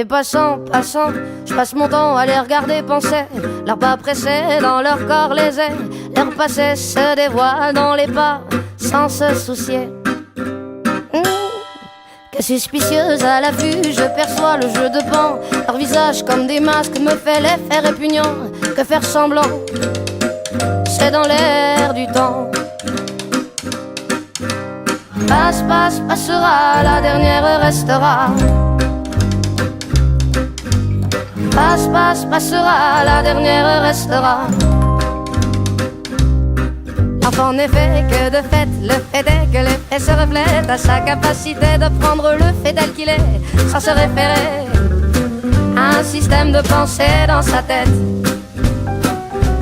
Les passants, passants, je passe mon temps à les regarder penser. Leurs pas pressés dans leur corps les ailes. Leur passé se dévoile dans les pas sans se soucier. Que suspicieuse à la vue, je perçois le jeu de pan. Leur visage comme des masques me fait l'effet répugnant. Que faire semblant, c'est dans l'air du temps. Passe, passe, passera, la dernière restera. Passe, passe, passera, la dernière restera. En effet, que de fait, le fait est que l'effet se reflète à sa capacité de prendre le fait tel qu'il est, sans se référer à un système de pensée dans sa tête.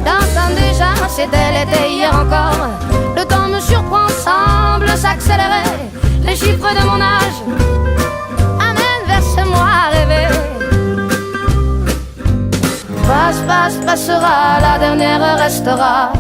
J'entends déjà, c'était l'été hier encore. Le temps me surprend, semble s'accélérer. Les chiffres de mon âge amènent vers ce moi rêvé. Passe, passe, passera, la dernière restera.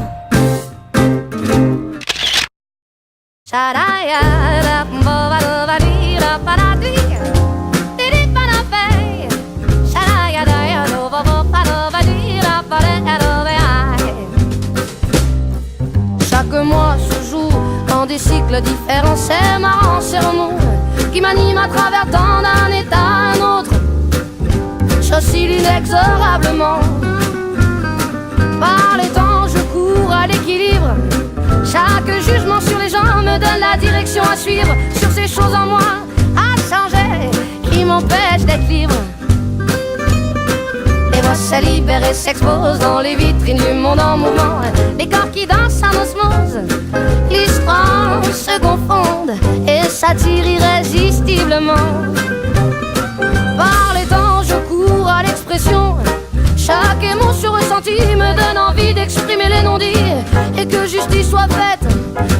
Chaque mois se joue dans des cycles différents. C'est marrant, ces remous qui m'animent à travers tant d'un état à un autre. J'oscille inexorablement. Par les temps, je cours à l'équilibre. Chaque jugement sur les gens me donne la direction à suivre. Sur ces choses en moi à changer qui m'empêchent d'être libre. Les voix se libèrent et s'exposent dans les vitrines du monde en mouvement. Les corps qui dansent en osmose, l'histoire se confondent et s'attirent irrésistiblement. Par les temps, je cours à l'expression. Chaque émotion ressentie me donne envie d'exprimer les non-dits et que justice soit faite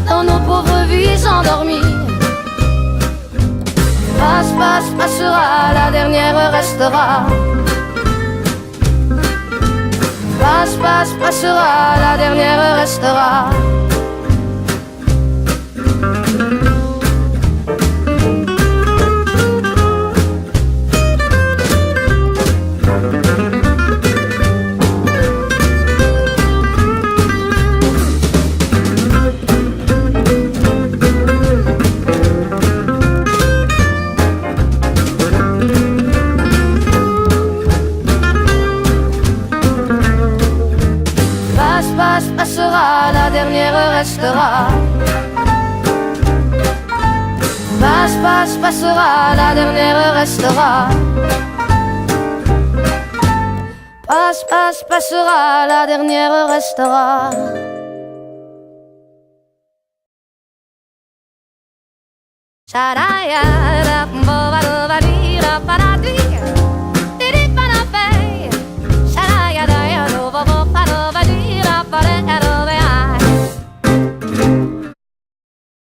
dans nos pauvres vies endormies. Passe, passe, passera, la dernière restera. Passe, passe, passera, la dernière restera. Passera, la dernière restera. Passe, passe, passera, la dernière restera. Passe, passe, passera, la dernière restera. Shadaya, da, ba, ba, da, ba, di, da, ba, da, di.